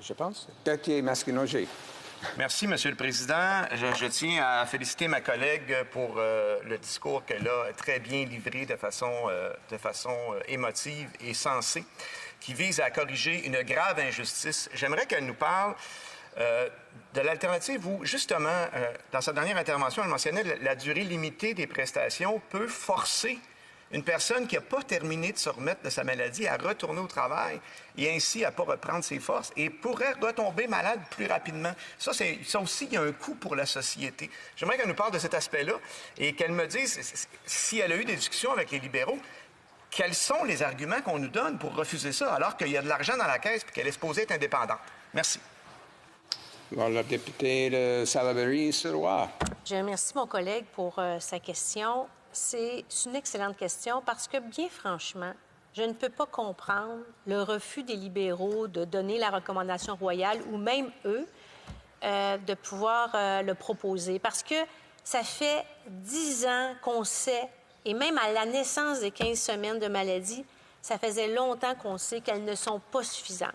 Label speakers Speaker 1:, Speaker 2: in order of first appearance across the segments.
Speaker 1: Je pense. Député Masquinongé.
Speaker 2: Merci, Monsieur le Président. Je tiens à féliciter ma collègue pour le discours qu'elle a très bien livré de façon émotive et sensée, qui vise à corriger une grave injustice. J'aimerais qu'elle nous parle de l'alternative où, justement, dans sa dernière intervention, elle mentionnait la durée limitée des prestations peut forcer une personne qui n'a pas terminé de se remettre de sa maladie à retourner au travail et ainsi à ne pas reprendre ses forces et pourrait retomber malade plus rapidement. Ça aussi, il y a un coût pour la société. J'aimerais qu'elle nous parle de cet aspect-là et qu'elle me dise, si elle a eu des discussions avec les libéraux, quels sont les arguments qu'on nous donne pour refuser ça alors qu'il y a de l'argent dans la caisse et qu'elle est supposée être indépendante. Merci.
Speaker 1: Alors, la députée de Salaberry-sur-Loire.
Speaker 3: Je remercie mon collègue pour sa question. C'est une excellente question parce que, bien franchement, je ne peux pas comprendre le refus des libéraux de donner la recommandation royale ou même eux de pouvoir le proposer. Parce que ça fait 10 ans qu'on sait, et même à la naissance des 15 semaines de maladie, ça faisait longtemps qu'on sait qu'elles ne sont pas suffisantes.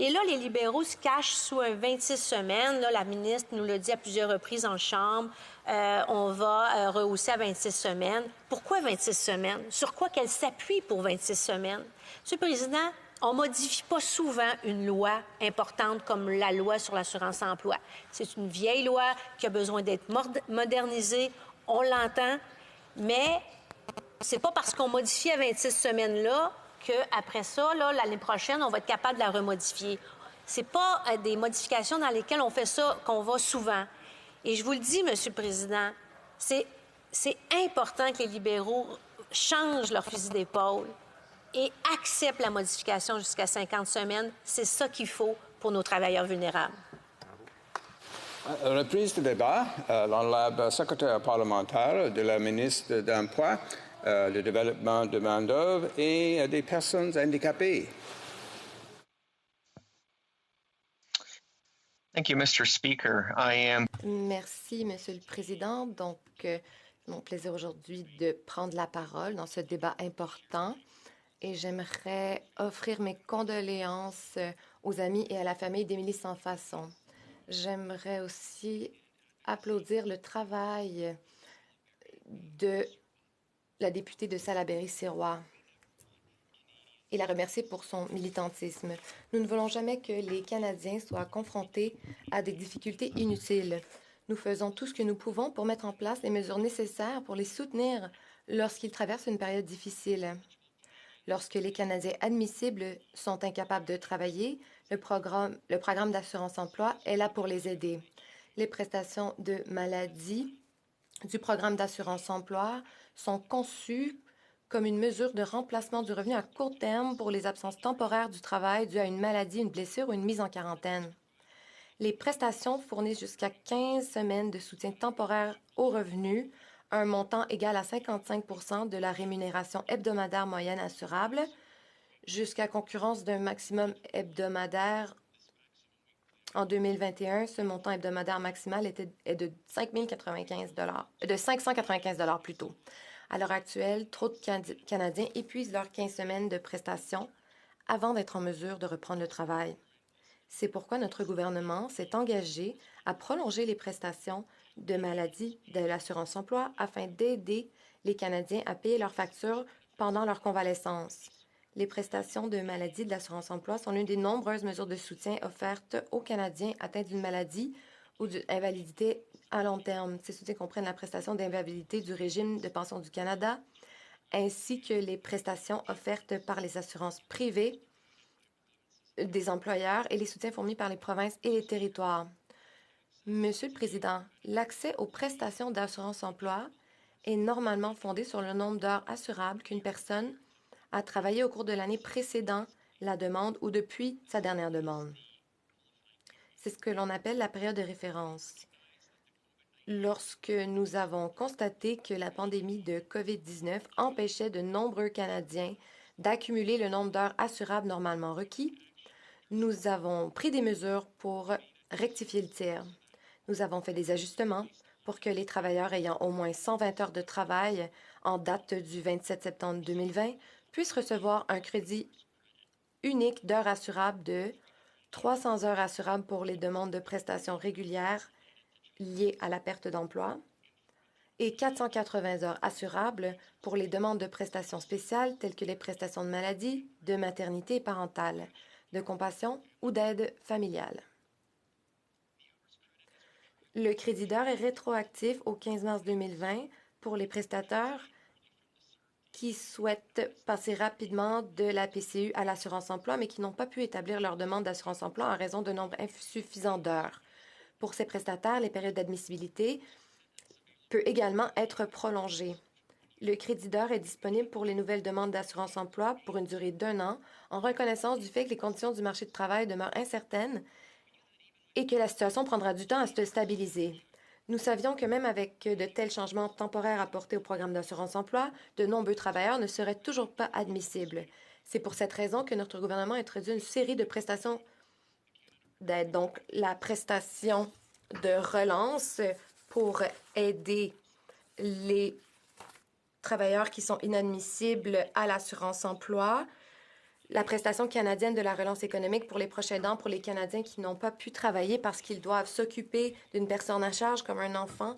Speaker 3: Et là, les libéraux se cachent sous un 26 semaines. Là, la ministre nous l'a dit à plusieurs reprises en Chambre. On va rehausser à 26 semaines. Pourquoi 26 semaines? Sur quoi qu'elle s'appuie pour 26 semaines? Monsieur le Président, on ne modifie pas souvent une loi importante comme la loi sur l'assurance-emploi. C'est une vieille loi qui a besoin d'être modernisée. On l'entend. Mais c'est pas parce qu'on modifie à 26 semaines-là qu'après ça, l'année prochaine, on va être capable de la remodifier. C'est pas des modifications dans lesquelles on fait ça qu'on va souvent. Et je vous le dis, Monsieur le Président, c'est important que les libéraux changent leur fusil d'épaule et acceptent la modification jusqu'à 50 semaines. C'est ça qu'il faut pour nos travailleurs vulnérables.
Speaker 1: Reprise de débat. L'honorable secrétaire parlementaire de la ministre de l'Emploi, le développement de main-d'œuvre et des personnes handicapées.
Speaker 4: Thank you, Mr. Speaker.
Speaker 5: Merci, Monsieur le Président. Donc, mon plaisir aujourd'hui de prendre la parole dans ce débat important et j'aimerais offrir mes condoléances aux amis et à la famille d'Émilie Sans Façon. J'aimerais aussi applaudir le travail de la députée de Salaberry-Sirois et la remercier pour son militantisme. Nous ne voulons jamais que les Canadiens soient confrontés à des difficultés inutiles. Nous faisons tout ce que nous pouvons pour mettre en place les mesures nécessaires pour les soutenir lorsqu'ils traversent une période difficile. Lorsque les Canadiens admissibles sont incapables de travailler, le programme d'assurance-emploi est là pour les aider. Les prestations de maladie du programme d'assurance-emploi sont conçues comme une mesure de remplacement du revenu à court terme pour les absences temporaires du travail dues à une maladie, une blessure ou une mise en quarantaine. Les prestations fournissent jusqu'à 15 semaines de soutien temporaire au revenu, un montant égal à 55 de la rémunération hebdomadaire moyenne assurable, jusqu'à concurrence d'un maximum hebdomadaire. En 2021, ce montant hebdomadaire maximal est de 595 plutôt. À l'heure actuelle, trop de Canadiens épuisent leurs 15 semaines de prestations avant d'être en mesure de reprendre le travail. C'est pourquoi notre gouvernement s'est engagé à prolonger les prestations de maladie de l'assurance-emploi afin d'aider les Canadiens à payer leurs factures pendant leur convalescence. Les prestations de maladie de l'assurance-emploi sont l'une des nombreuses mesures de soutien offertes aux Canadiens atteints d'une maladie ou d'une invalidité à long terme. Ces soutiens comprennent la prestation d'invalidité du régime de pension du Canada, ainsi que les prestations offertes par les assurances privées des employeurs et les soutiens fournis par les provinces et les territoires. Monsieur le Président, l'accès aux prestations d'assurance-emploi est normalement fondé sur le nombre d'heures assurables qu'une personne a travaillé au cours de l'année précédant la demande ou depuis sa dernière demande. C'est ce que l'on appelle la période de référence. Lorsque nous avons constaté que la pandémie de COVID-19 empêchait de nombreux Canadiens d'accumuler le nombre d'heures assurables normalement requis, nous avons pris des mesures pour rectifier le tir. Nous avons fait des ajustements pour que les travailleurs ayant au moins 120 heures de travail en date du 27 septembre 2020 puissent recevoir un crédit unique d'heures assurables de 300 heures assurables pour les demandes de prestations régulières liées à la perte d'emploi et 480 heures assurables pour les demandes de prestations spéciales telles que les prestations de maladie, de maternité et parentale, de compassion ou d'aide familiale. Le crédit d'heure est rétroactif au 15 mars 2020 pour les prestataires qui souhaitent passer rapidement de la PCU à l'assurance-emploi, mais qui n'ont pas pu établir leur demande d'assurance-emploi en raison de nombre insuffisant d'heures. Pour ces prestataires, les périodes d'admissibilité peut également être prolongée. Le crédit d'heure est disponible pour les nouvelles demandes d'assurance-emploi pour une durée d'1 an, en reconnaissance du fait que les conditions du marché du travail demeurent incertaines et que la situation prendra du temps à se stabiliser. Nous savions que même avec de tels changements temporaires apportés au programme d'assurance-emploi, de nombreux travailleurs ne seraient toujours pas admissibles. C'est pour cette raison que notre gouvernement a introduit une série de prestations d'aide. Donc, la prestation de relance pour aider les travailleurs qui sont inadmissibles à l'assurance-emploi, la prestation canadienne de la relance économique pour les proches aidants pour les Canadiens qui n'ont pas pu travailler parce qu'ils doivent s'occuper d'une personne à charge comme un enfant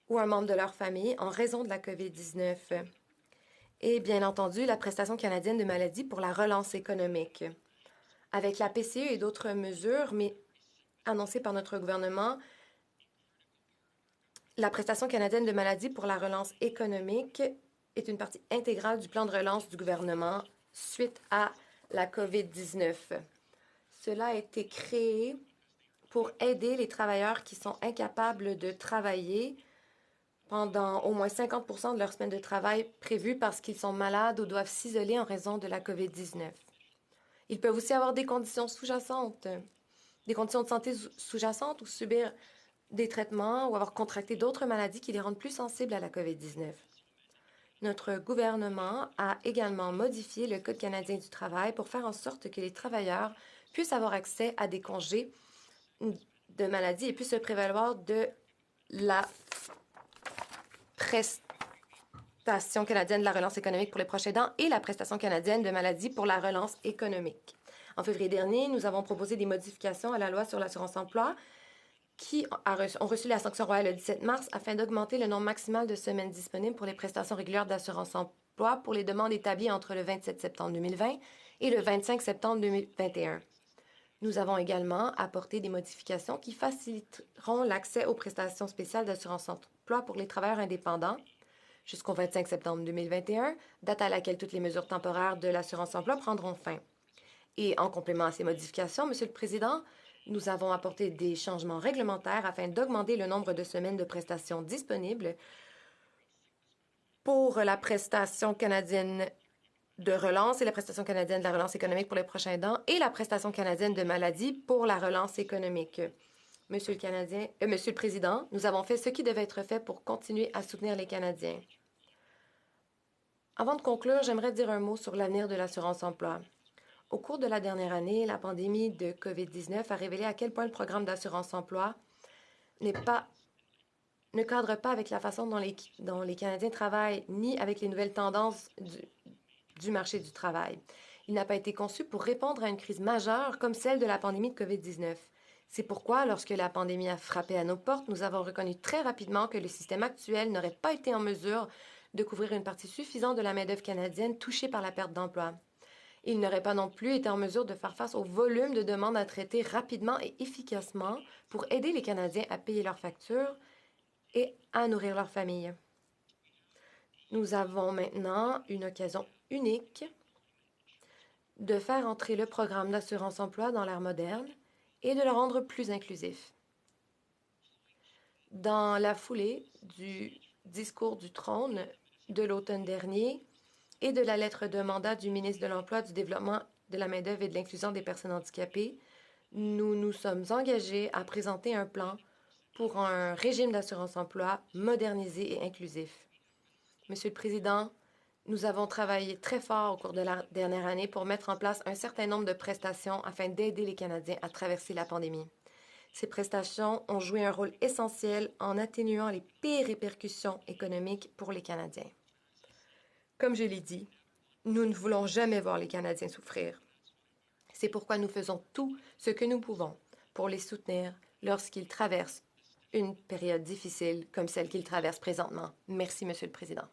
Speaker 5: ou un membre de leur famille en raison de la COVID-19. Et bien entendu, la prestation canadienne de maladie pour la relance économique. Avec la PCE et d'autres mesures annoncées par notre gouvernement, la prestation canadienne de maladie pour la relance économique est une partie intégrale du plan de relance du gouvernement suite à la COVID-19. Cela a été créé pour aider les travailleurs qui sont incapables de travailler pendant au moins 50 de leur semaine de travail prévue parce qu'ils sont malades ou doivent s'isoler en raison de la COVID-19. Ils peuvent aussi avoir des conditions sous-jacentes, des conditions de santé sous-jacentes ou subir des traitements ou avoir contracté d'autres maladies qui les rendent plus sensibles à la COVID-19. Notre gouvernement a également modifié le Code canadien du travail pour faire en sorte que les travailleurs puissent avoir accès à des congés de maladie et puissent se prévaloir de la prestation canadienne de la relance économique pour les proches aidants et la prestation canadienne de maladie pour la relance économique. En février dernier, nous avons proposé des modifications à la loi sur l'assurance-emploi qui ont reçu la sanction royale le 17 mars afin d'augmenter le nombre maximal de semaines disponibles pour les prestations régulières d'assurance-emploi pour les demandes établies entre le 27 septembre 2020 et le 25 septembre 2021. Nous avons également apporté des modifications qui faciliteront l'accès aux prestations spéciales d'assurance-emploi pour les travailleurs indépendants jusqu'au 25 septembre 2021, date à laquelle toutes les mesures temporaires de l'assurance-emploi prendront fin. Et en complément à ces modifications, Monsieur le Président, nous avons apporté des changements réglementaires afin d'augmenter le nombre de semaines de prestations disponibles pour la prestation canadienne de relance et la prestation canadienne de la relance économique pour les prochains aidants et la prestation canadienne de maladie pour la relance économique. Monsieur le Président, nous avons fait ce qui devait être fait pour continuer à soutenir les Canadiens. Avant de conclure, j'aimerais dire un mot sur l'avenir de l'assurance-emploi. Au cours de la dernière année, la pandémie de COVID-19 a révélé à quel point le programme d'assurance-emploi ne cadre pas avec la façon dont les Canadiens travaillent, ni avec les nouvelles tendances du marché du travail. Il n'a pas été conçu pour répondre à une crise majeure comme celle de la pandémie de COVID-19. C'est pourquoi, lorsque la pandémie a frappé à nos portes, nous avons reconnu très rapidement que le système actuel n'aurait pas été en mesure de couvrir une partie suffisante de la main-d'œuvre canadienne touchée par la perte d'emploi. Il n'aurait pas non plus été en mesure de faire face au volume de demandes à traiter rapidement et efficacement pour aider les Canadiens à payer leurs factures et à nourrir leurs familles. Nous avons maintenant une occasion unique de faire entrer le programme d'assurance-emploi dans l'ère moderne et de le rendre plus inclusif. Dans la foulée du discours du trône de l'automne dernier, et de la lettre de mandat du ministre de l'Emploi, du Développement de la main-d'œuvre et de l'Inclusion des personnes handicapées, nous nous sommes engagés à présenter un plan pour un régime d'assurance-emploi modernisé et inclusif. Monsieur le Président, nous avons travaillé très fort au cours de la dernière année pour mettre en place un certain nombre de prestations afin d'aider les Canadiens à traverser la pandémie. Ces prestations ont joué un rôle essentiel en atténuant les pires répercussions économiques pour les Canadiens. Comme je l'ai dit, nous ne voulons jamais voir les Canadiens souffrir. C'est pourquoi nous faisons tout ce que nous pouvons pour les soutenir lorsqu'ils traversent une période difficile comme celle qu'ils traversent présentement. Merci, Monsieur le Président.